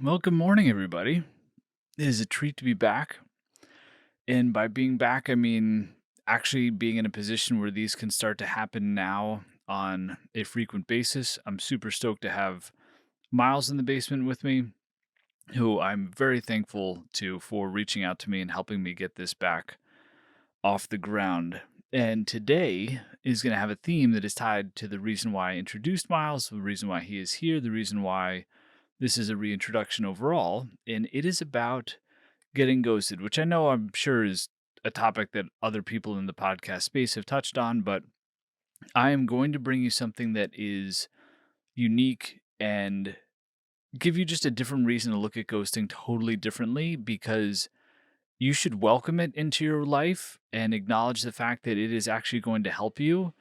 Well, good morning, everybody. It is a treat to be back. And by being back, I mean actually being in a position where these can start to happen now on a frequent basis. I'm super stoked to have Miles in the basement with me, who I'm very thankful to for reaching out to me and helping me get this back off the ground. And today is going to have a theme that is tied to the reason why I introduced Miles, the reason why he is here, the reason why this is a reintroduction overall. And it is about getting ghosted, which I know I'm sure is a topic that other people in the podcast space have touched on, but I am going to bring you something that is unique and give you just a different reason to look at ghosting totally differently because you should welcome it into your life and acknowledge the fact that it is actually going to help you.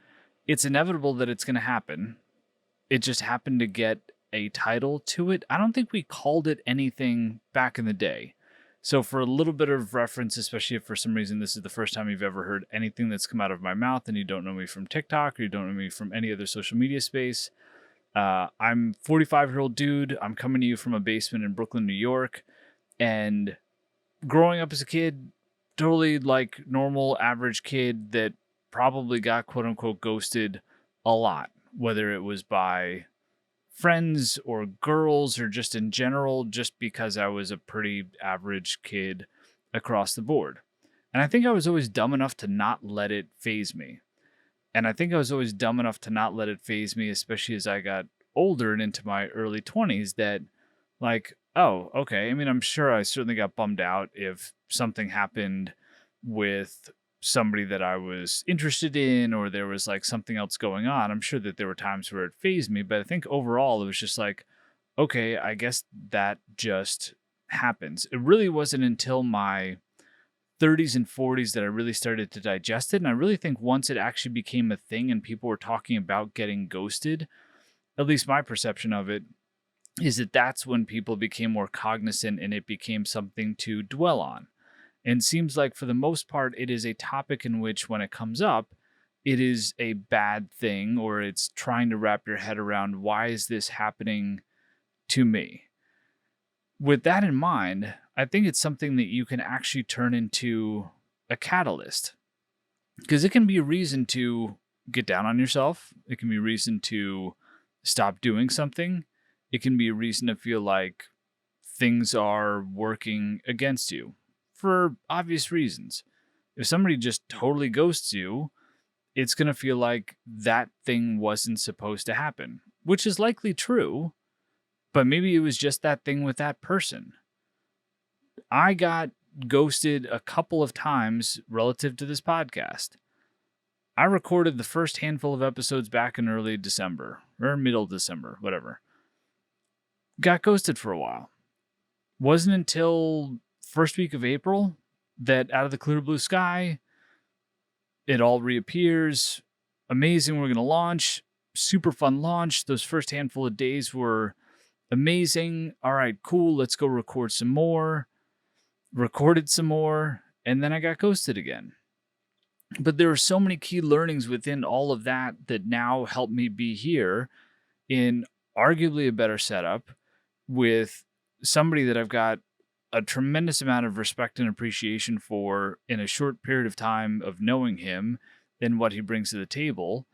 It's inevitable that it's going to happen. It just happened to get a title to it. I don't think we called it anything back in the day. So, for a little bit of reference, especially if for some reason this is the first time you've ever heard anything that's come out of my mouth and you don't know me from TikTok or you don't know me from any other social media space, I'm 45-year-old dude. I'm coming to you from a basement in Brooklyn, New York. And growing up as a kid, totally like normal, average kid that probably got quote unquote ghosted a lot, whether it was by friends or girls or just in general, just because I was a pretty average kid across the board. And I think I was always dumb enough to not let it phase me. And I think I was always dumb enough to not let it phase me, especially as I got older and into my early 20s, that, like, oh, okay. I mean, I'm sure I certainly got bummed out if something happened with somebody that I was interested in or there was like something else going on. I'm sure that there were times where it phased me, but I think overall it was just like, okay, I guess that just happens. It really wasn't until my 30s and 40s that I really started to digest it. And I really think once it actually became a thing and people were talking about getting ghosted, at least my perception of it is that that's when people became more cognizant and it became something to dwell on. And seems like for the most part, it is a topic in which when it comes up, it is a bad thing or it's trying to wrap your head around why is this happening to me? With that in mind, I think it's something that you can actually turn into a catalyst because it can be a reason to get down on yourself. It can be a reason to stop doing something. It can be a reason to feel like things are working against you for obvious reasons. If somebody just totally ghosts you, it's going to feel like that thing wasn't supposed to happen, which is likely true, but maybe it was just that thing with that person. I got ghosted a couple of times relative to this podcast. I recorded the first handful of episodes back in early December or middle December, whatever. Got ghosted for a while. Wasn't until first week of April that out of the clear blue sky, it all reappears. Amazing. We're going to launch. Super fun launch. Those first handful of days were amazing. All right, cool. Let's go record some more. Recorded some more. And then I got ghosted again. But there are so many key learnings within all of that that now help me be here in arguably a better setup with somebody that I've got a tremendous amount of respect and appreciation for in a short period of time of knowing him and what he brings to the table.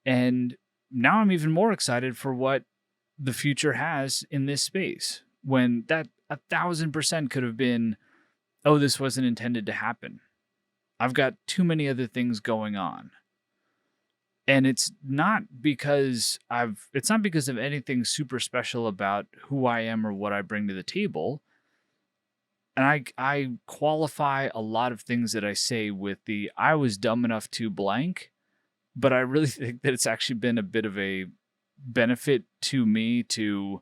And now I'm even more excited for what the future has in this space when that 1,000% could have been, oh, this wasn't intended to happen. I've got too many other things going on. And it's not because of anything super special about who I am or what I bring to the table. And I qualify a lot of things that I say with the I was dumb enough to blank, but I really think that it's actually been a bit of a benefit to me to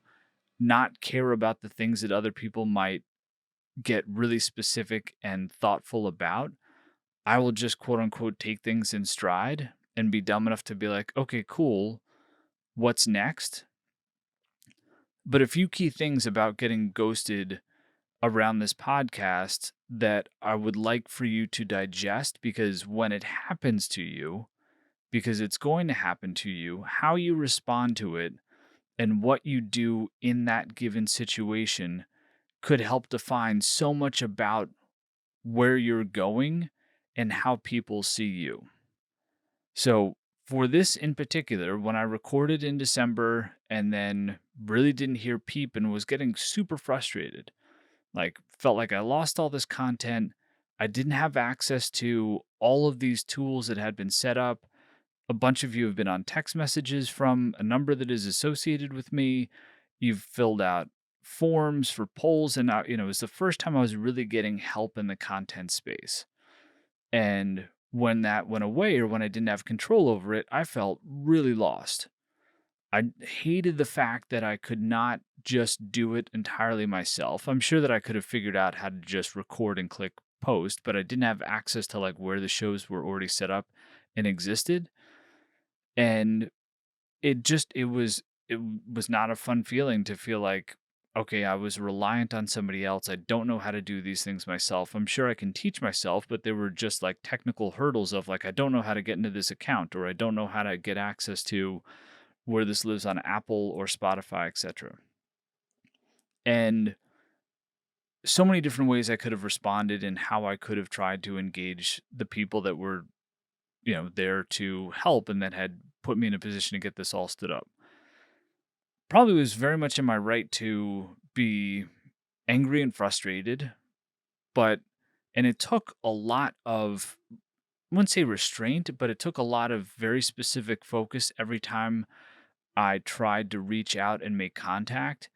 not care about the things that other people might get really specific and thoughtful about. I will just quote unquote take things in stride and be dumb enough to be like, okay, cool. What's next? But a few key things about getting ghosted around this podcast that I would like for you to digest because when it happens to you, because it's going to happen to you, how you respond to it and what you do in that given situation could help define so much about where you're going and how people see you. So, for this in particular, when I recorded in December and then really didn't hear peep and was getting super frustrated, like, felt like I lost all this content. I didn't have access to all of these tools that had been set up. A bunch of you have been on text messages from a number that is associated with me. You've filled out forms for polls, and it was the first time I was really getting help in the content space. And when that went away, or when I didn't have control over it, I felt really lost. I hated the fact that I could not just do it entirely myself. I'm sure that I could have figured out how to just record and click post, but I didn't have access to like where the shows were already set up and existed. And it was not a fun feeling to feel like, okay, I was reliant on somebody else. I don't know how to do these things myself. I'm sure I can teach myself, but there were just like technical hurdles of like, I don't know how to get into this account, or I don't know how to get access to where this lives on Apple or Spotify, etc. And so many different ways I could have responded and how I could have tried to engage the people that were, there to help and that had put me in a position to get this all stood up. Probably was very much in my right to be angry and frustrated, but and it took a lot of, I wouldn't say restraint, but it took a lot of very specific focus every time I tried to reach out and make contact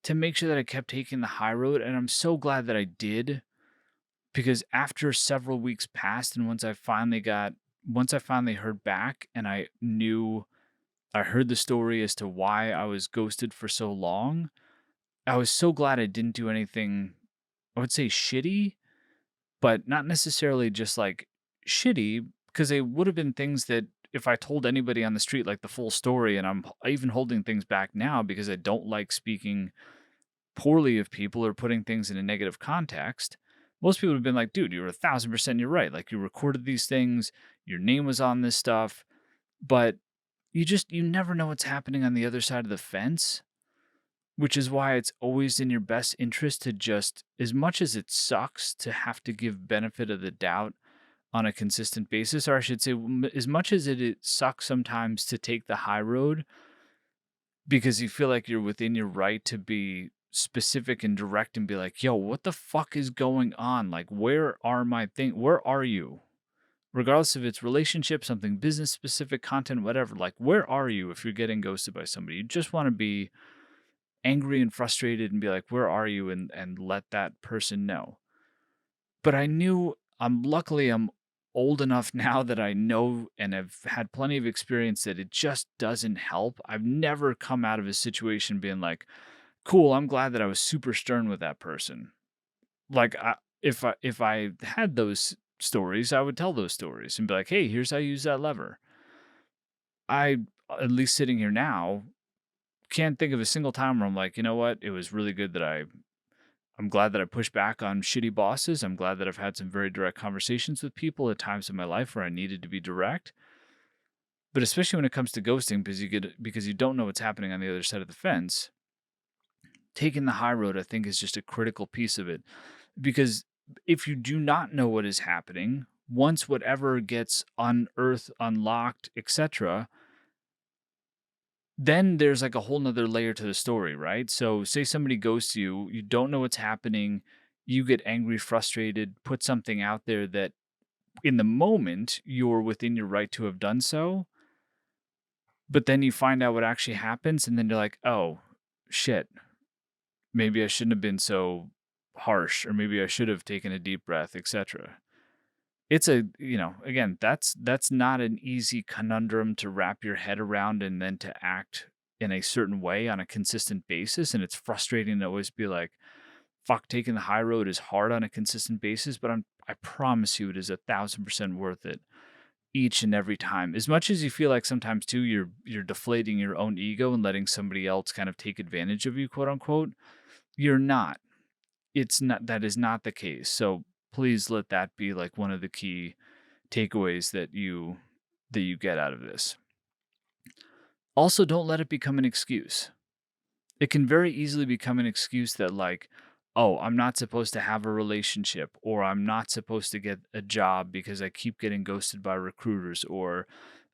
to make sure that I kept taking the high road. And I'm so glad that I did, because after several weeks passed and once I finally heard back and I heard the story as to why I was ghosted for so long, I was so glad I didn't do anything, I would say shitty, but not necessarily just like shitty, because they would have been things that if I told anybody on the street like the full story, and I'm even holding things back now because I don't like speaking poorly of people or putting things in a negative context. Most people would have been like, dude, you're 1,000% you're right. Like you recorded these things, your name was on this stuff, but you never know what's happening on the other side of the fence, which is why it's always in your best interest to just, as much as it sucks to have to give benefit of the doubt on a consistent basis, or I should say, as much as it sucks sometimes to take the high road because you feel like you're within your right to be specific and direct and be like, yo, what the fuck is going on? Like, where are my things? Where are you? Regardless if it's relationship, something business specific, content, whatever, like, where are you if you're getting ghosted by somebody? You just want to be angry and frustrated and be like, where are you? And let that person know. But I knew, luckily I'm old enough now that I know and have had plenty of experience that it just doesn't help. I've never come out of a situation being like, cool, I'm glad that I was super stern with that person. Like if I had those stories, I would tell those stories and be like, hey, here's how you use that lever. I, at least sitting here now, can't think of a single time where I'm like, you know what? It was really good that I'm glad that I pushed back on shitty bosses. I'm glad that I've had some very direct conversations with people at times in my life where I needed to be direct. But especially when it comes to ghosting, because you don't know what's happening on the other side of the fence, taking the high road, I think, is just a critical piece of it. Because if you do not know what is happening, once whatever gets unearthed, unlocked, etc., then there's like a whole nother layer to the story, right? So say somebody ghosts you, you don't know what's happening, you get angry, frustrated, put something out there that in the moment you're within your right to have done so, but then you find out what actually happens and then you're like, oh shit, maybe I shouldn't have been so harsh, or maybe I should have taken a deep breath, etc. It's again, that's not an easy conundrum to wrap your head around and then to act in a certain way on a consistent basis. And it's frustrating to always be like, fuck, taking the high road is hard on a consistent basis, but I promise you it is 1,000% worth it each and every time. As much as you feel like sometimes too, you're deflating your own ego and letting somebody else kind of take advantage of you, quote unquote, you're not. It's not, that is not the case. So please let that be like one of the key takeaways that you get out of this. Also, don't let it become an excuse. it can very easily become an excuse that, like, oh, I'm not supposed to have a relationship, or I'm not supposed to get a job because I keep getting ghosted by recruiters, or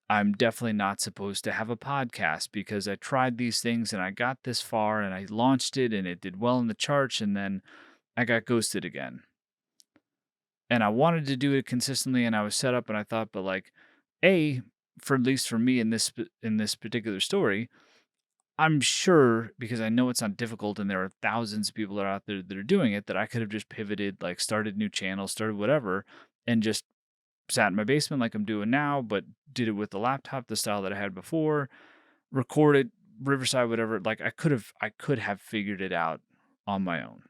I'm definitely not supposed to have a podcast because I tried these things and I got this far and I launched it and it did well in the charts and then I got ghosted again. And I wanted to do it consistently and I was set up and I thought, but like, A, for at least for me in in this particular story, I'm sure because I know it's not difficult and there are thousands of people that are out there that are doing it that I could have just pivoted, like started new channels, started whatever, and just sat in my basement like I'm doing now, but did it with the laptop, the style that I had before, recorded Riverside, whatever. Like I could have figured it out on my own.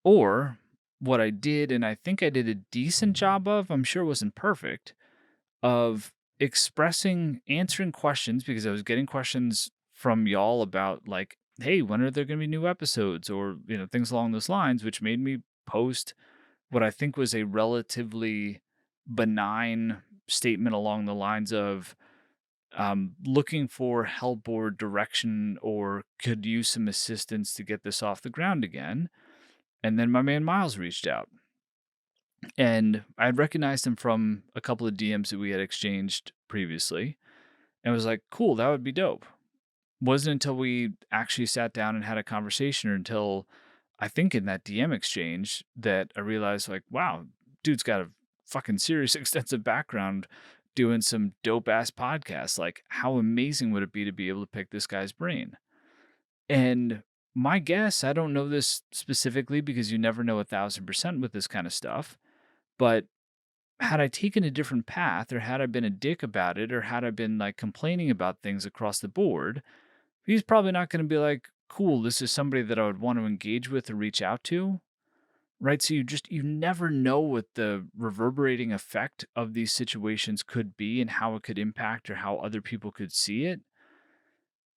Or what I did, and I think I did a decent job of, I'm sure it wasn't perfect, of answering questions because I was getting questions from y'all about like, hey, when are there going to be new episodes or, things along those lines, which made me post what I think was a relatively benign statement along the lines of looking for help or direction or could use some assistance to get this off the ground again. And then my man Miles reached out and I had recognized him from a couple of DMs that we had exchanged previously and was like, cool, that would be dope. Wasn't until we actually sat down and had a conversation or until I think in that DM exchange that I realized like, wow, dude's got a fucking serious extensive background doing some dope ass podcasts. Like, how amazing would it be to be able to pick this guy's brain? And my guess, I don't know this specifically because you never know 1,000% with this kind of stuff, but had I taken a different path or had I been a dick about it or had I been like complaining about things across the board, he's probably not going to be like, cool, this is somebody that I would want to engage with or reach out to. Right. So you never know what the reverberating effect of these situations could be and how it could impact or how other people could see it.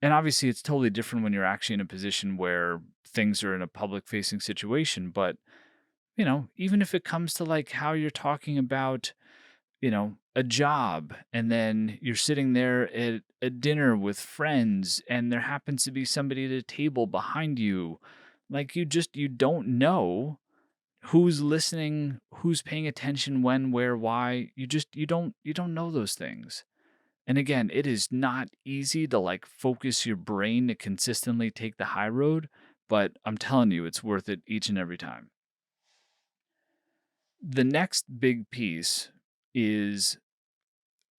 And obviously, it's totally different when you're actually in a position where things are in a public facing situation. But, even if it comes to like how you're talking about a job, and then you're sitting there at a dinner with friends, and there happens to be somebody at a table behind you. Like you don't know who's listening, who's paying attention, when, where, why. You don't know those things. And again, it is not easy to like focus your brain to consistently take the high road, but I'm telling you, it's worth it each and every time. The next big piece is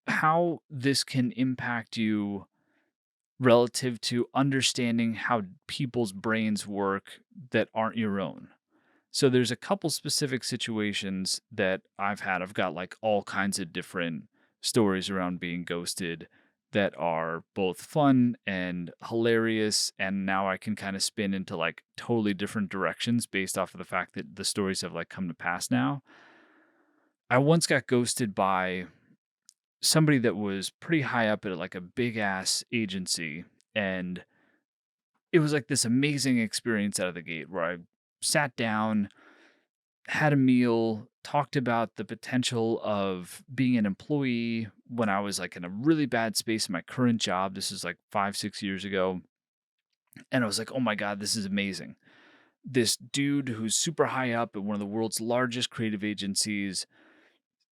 how this can impact you relative to understanding how people's brains work that aren't your own. So there's a couple specific situations that I've had. I've got like all kinds of different stories around being ghosted that are both fun and hilarious. And now I can kind of spin into like totally different directions based off of the fact that the stories have like come to pass now. I once got ghosted by somebody that was pretty high up at like a big ass agency, and it was like this amazing experience out of the gate where I sat down, had a meal, talked about the potential of being an employee when I was like in a really bad space in my current job. This is like 5, 6 years ago. And I was like, oh my God, this is amazing. This dude who's super high up at one of the world's largest creative agencies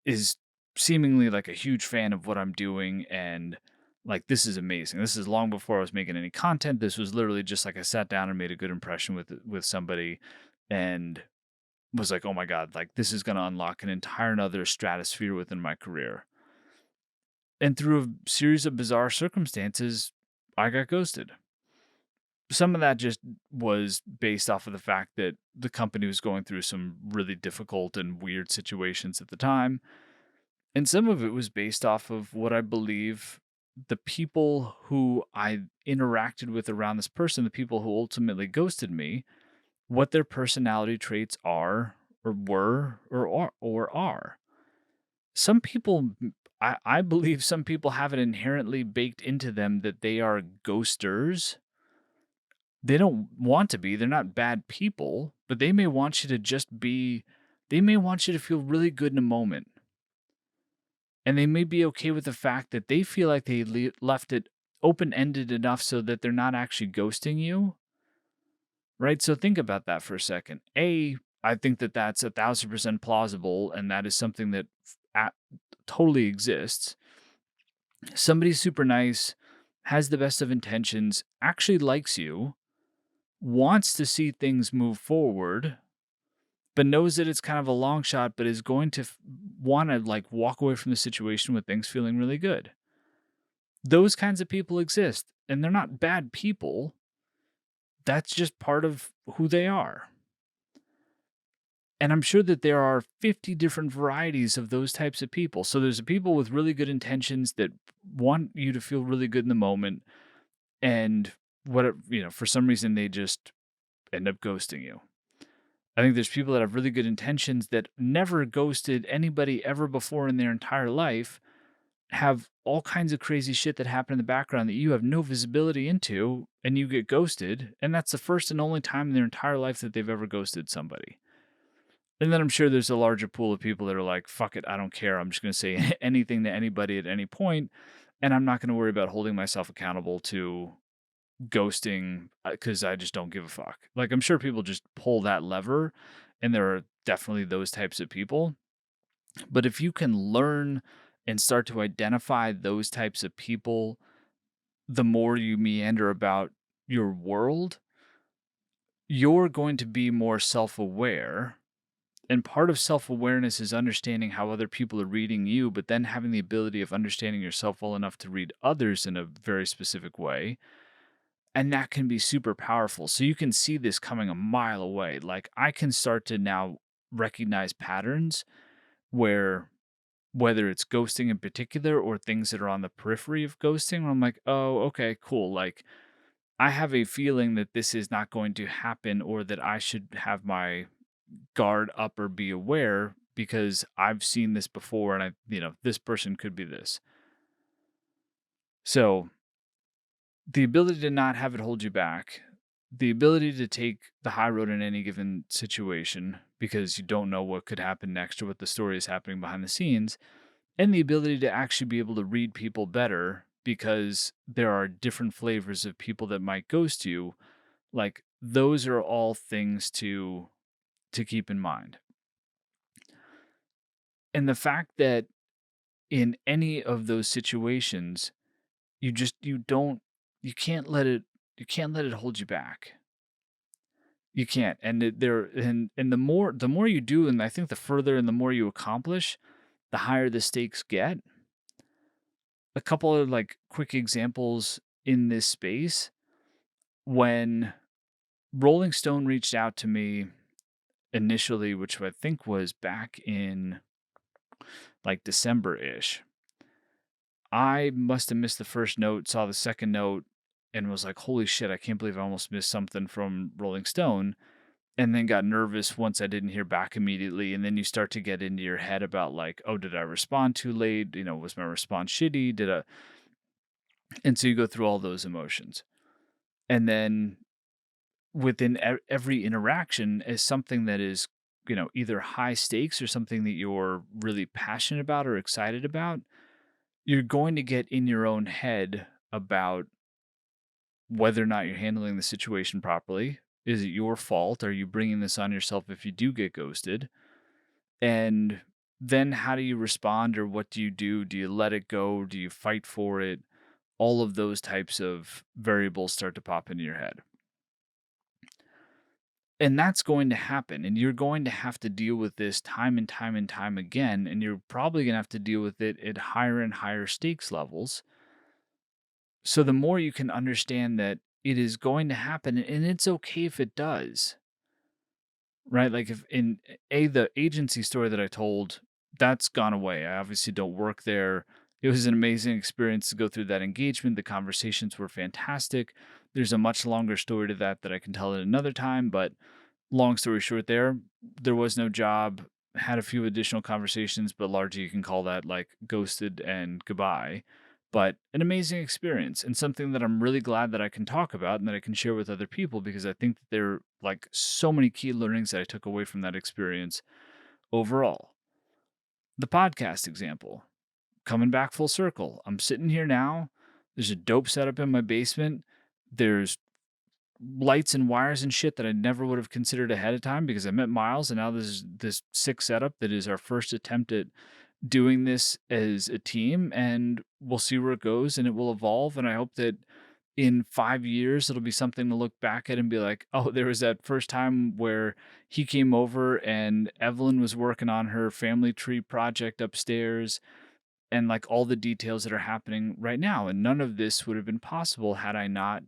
is seemingly like a huge fan of what I'm doing. And like, this is amazing. This is long before I was making any content. This was literally just like I sat down and made a good impression with somebody and was like, oh my God, like this is going to unlock an entire another stratosphere within my career. And through a series of bizarre circumstances, I got ghosted. Some of that just was based off of the fact that the company was going through some really difficult and weird situations at the time. And some of it was based off of what I believe the people who I interacted with around this person, the people who ultimately ghosted me, what their personality traits are or were or are. Some people, I believe some people have it inherently baked into them that they are ghosters. They don't want to be, they're not bad people, but they may want you to just be, they may want you to feel really good in a moment. And they may be okay with the fact that they feel like they left it open-ended enough so that they're not actually ghosting you, right? So think about that for a second. I think that that's 1,000% plausible, and that is something that totally exists. Somebody super nice, has the best of intentions, actually likes you, wants to see things move forward, but knows that it's kind of a long shot, but is going to want to like walk away from the situation with things feeling really good. Those kinds of people exist, and they're not bad people. That's just part of who they are. And I'm sure that there are 50 different varieties of those types of people. So there's the people with really good intentions that want you to feel really good in the moment, and whatever, for some reason they just end up ghosting you. I think there's people that have really good intentions that never ghosted anybody ever before in their entire life, have all kinds of crazy shit that happen in the background that you have no visibility into, and you get ghosted. And that's the first and only time in their entire life that they've ever ghosted somebody. And then I'm sure there's a larger pool of people that are like, fuck it, I don't care. I'm just going to say anything to anybody at any point, and I'm not going to worry about holding myself accountable to ghosting because I just don't give a fuck. Like, I'm sure people just pull that lever, and there are definitely those types of people. But if you can learn and start to identify those types of people, the more you meander about your world, you're going to be more self aware. And part of self awareness is understanding how other people are reading you, but then having the ability of understanding yourself well enough to read others in a very specific way. And that can be super powerful. So you can see this coming a mile away. Like, I can start to now recognize patterns where, whether it's ghosting in particular or things that are on the periphery of ghosting, where I'm like, oh, okay, cool. Like, I have a feeling that this is not going to happen, or that I should have my guard up or be aware because I've seen this before, and this person could be this. So the ability to not have it hold you back, the ability to take the high road in any given situation because you don't know what could happen next or what the story is happening behind the scenes, and the ability to actually be able to read people better because there are different flavors of people that might ghost you. Like, those are all things to keep in mind. And the fact that in any of those situations, you can't let it hold you back. You can't. And and the more you do, and I think the further and the more you accomplish, the higher the stakes get. A couple of like quick examples in this space: when Rolling Stone reached out to me initially, which I think was back in like December-ish, I must have missed the first note, saw the second note, and was like, holy shit, I can't believe I almost missed something from Rolling Stone. And then got nervous once I didn't hear back immediately. And then you start to get into your head about like, oh, did I respond too late? Was my response shitty? And so you go through all those emotions. And then within every interaction is something that is, either high stakes or something that you're really passionate about or excited about. You're going to get in your own head about whether or not you're handling the situation properly. Is it your fault? Are you bringing this on yourself if you do get ghosted? And then how do you respond, or what do you do? Do you let it go? Do you fight for it? All of those types of variables start to pop into your head. And that's going to happen. And you're going to have to deal with this time and time and time again. And you're probably going to have to deal with it at higher and higher stakes levels. So the more you can understand that it is going to happen, and it's okay if it does, right? Like, if in the agency story that I told, that's gone away. I obviously don't work there. It was an amazing experience to go through that engagement. The conversations were fantastic. There's a much longer story to that I can tell at another time, but long story short, there was no job. Had a few additional conversations, but largely you can call that like ghosted and goodbye. But an amazing experience, and something that I'm really glad that I can talk about and that I can share with other people, because I think that there are like so many key learnings that I took away from that experience overall. The podcast example, coming back full circle. I'm sitting here now. There's a dope setup in my basement. There's lights and wires and shit that I never would have considered ahead of time because I met Miles, and now there's this sick setup that is our first attempt at doing this as a team, and we'll see where it goes, and it will evolve. And I hope that in 5 years, it'll be something to look back at and be like, oh, there was that first time where he came over and Evelyn was working on her family tree project upstairs, and like all the details that are happening right now. And none of this would have been possible had I not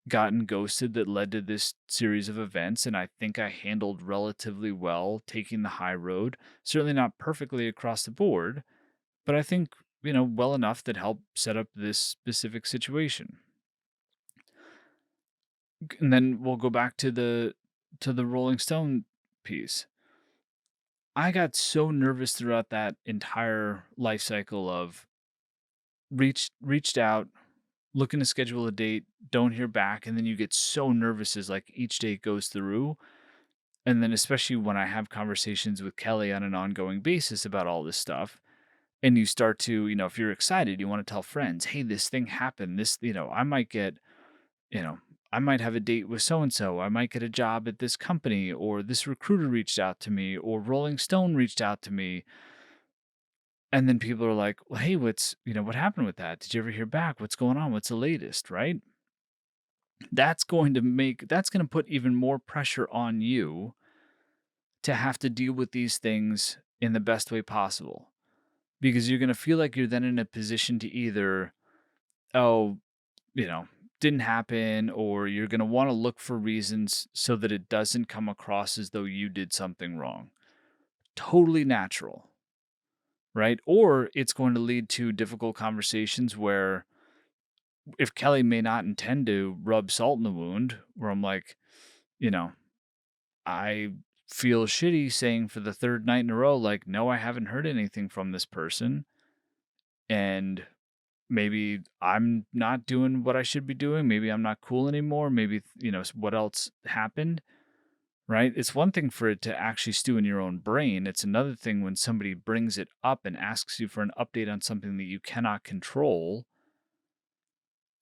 gotten ghosted that led to this series of events. And I think I handled relatively well taking the high road. Certainly not perfectly across the board, but I think, well enough that helped set up this specific situation. And then we'll go back to the Rolling Stone piece. I got so nervous throughout that entire life cycle of reached out, looking to schedule a date, don't hear back, and then you get so nervous as like each day goes through. And then especially when I have conversations with Kelly on an ongoing basis about all this stuff, and you start to, if you're excited, you want to tell friends, hey, this thing happened. This, I might get, you know, I might have a date with so and so. I might get a job at this company, or this recruiter reached out to me, or Rolling Stone reached out to me. And then people are like, well, hey, what happened with that? Did you ever hear back? What's going on? What's the latest? Right? That's going to put even more pressure on you to have to deal with these things in the best way possible, because you're going to feel like you're then in a position to either, oh, you know, didn't happen, or you're going to want to look for reasons so that it doesn't come across as though you did something wrong. Totally natural, right? Or it's going to lead to difficult conversations where, if Kelly may not intend to rub salt in the wound, where I'm like, you know, I feel shitty saying for the third night in a row, like, no, I haven't heard anything from this person. And maybe I'm not doing what I should be doing. Maybe I'm not cool anymore. Maybe, what else happened, right? It's one thing for it to actually stew in your own brain. It's another thing when somebody brings it up and asks you for an update on something that you cannot control.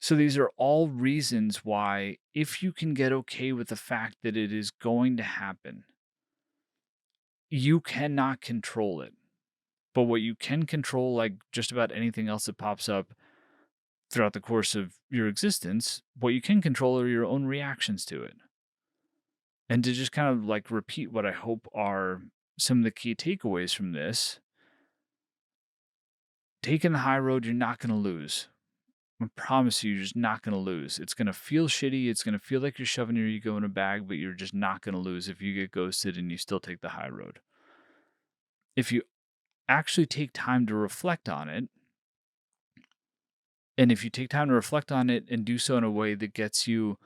So these are all reasons why, if you can get okay with the fact that it is going to happen, you cannot control it. But what you can control, like just about anything else that pops up throughout the course of your existence, what you can control are your own reactions to it. And to just kind of like repeat what I hope are some of the key takeaways from this: taking the high road, you're not going to lose. I promise you, you're just not going to lose. It's going to feel shitty. It's going to feel like you're shoving your ego in a bag, but you're just not going to lose if you get ghosted and you still take the high road. If you actually take time to reflect on it, and if you take time to reflect on it and do so in a way that gets you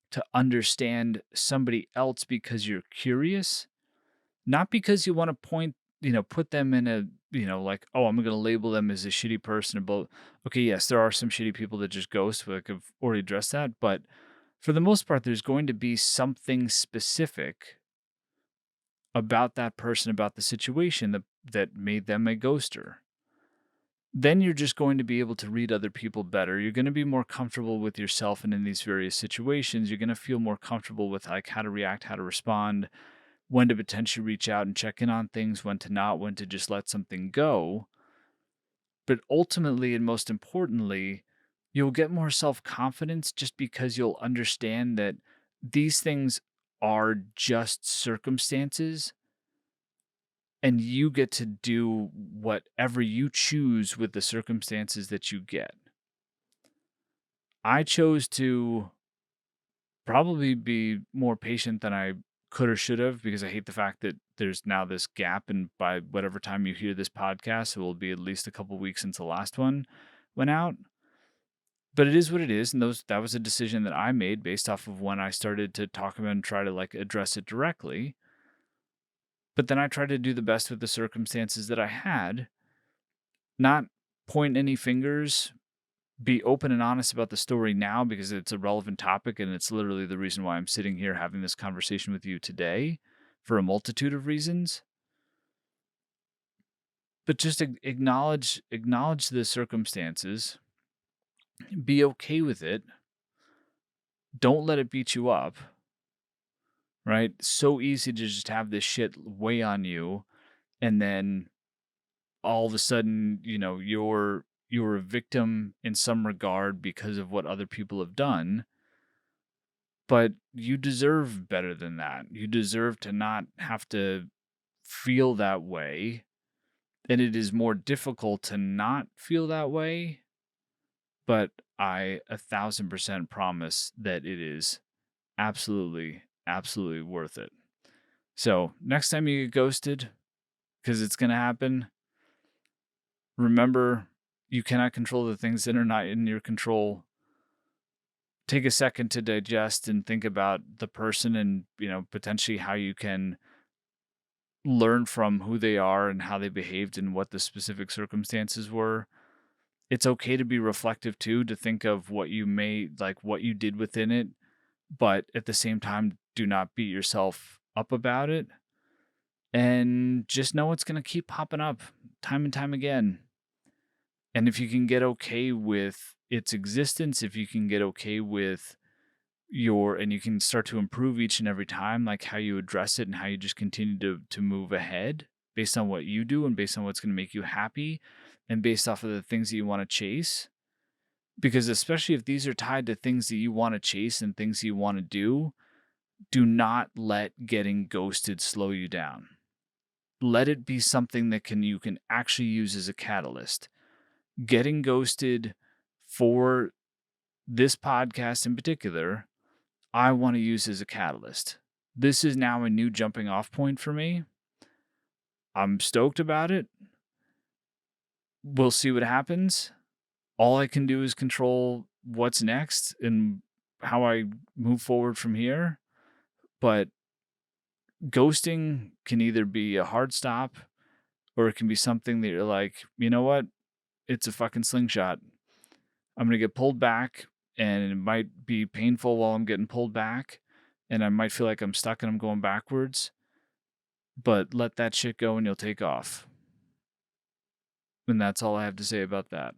to understand somebody else because you're curious, not because you want to put them in a, like, oh, I'm going to label them as a shitty person. But okay, yes, there are some shitty people that just ghost. Like, I've already addressed that. But for the most part, there's going to be something specific about that person, about the situation that made them a ghoster. Then you're just going to be able to read other people better. You're going to be more comfortable with yourself, and in these various situations, you're going to feel more comfortable with like how to react, how to respond, when to potentially reach out and check in on things, when to not, when to just let something go. But ultimately, and most importantly, you'll get more self-confidence just because you'll understand that these things are just circumstances, and you get to do whatever you choose with the circumstances that you get. I chose to probably be more patient than I could or should have, because I hate the fact that there's now this gap, and by whatever time you hear this podcast, it will be at least a couple weeks since the last one went out. But it is what it is, and that was a decision that I made based off of when I started to talk about and try to like address it directly. But then I tried to do the best with the circumstances that I had, not point any fingers, be open and honest about the story now because it's a relevant topic, and it's literally the reason why I'm sitting here having this conversation with you today, for a multitude of reasons. But just acknowledge the circumstances, Be okay with it. Don't let it beat you up, right? So easy to just have this shit weigh on you, and then all of a sudden, you're a victim in some regard because of what other people have done, but you deserve better than that. You deserve to not have to feel that way, and it is more difficult to not feel that way, but I 1,000% promise that it is absolutely, absolutely worth it. So, next time you get ghosted, because it's going to happen, remember you cannot control the things that are not in your control. Take a second to digest and think about the person and, potentially how you can learn from who they are and how they behaved and what the specific circumstances were. It's okay to be reflective too, to think of what you made, like what you did within it, but at the same time, do not beat yourself up about it. And just know it's going to keep popping up time and time again. And if you can get okay with its existence, if you can get okay with and you can start to improve each and every time, like how you address it and how you just continue to move ahead based on what you do and based on what's going to make you happy and based off of the things that you want to chase. Because especially if these are tied to things that you want to chase and things you want to do not let getting ghosted slow you down. Let it be something that you can actually use as a catalyst. Getting ghosted for this podcast in particular, I want to use as a catalyst. This is now a new jumping off point for me. I'm stoked about it. We'll see what happens. All I can do is control what's next and how I move forward from here. But ghosting can either be a hard stop or it can be something that you're like, you know what? It's a fucking slingshot. I'm going to get pulled back and it might be painful while I'm getting pulled back. And I might feel like I'm stuck and I'm going backwards. But let that shit go and you'll take off. And that's all I have to say about that.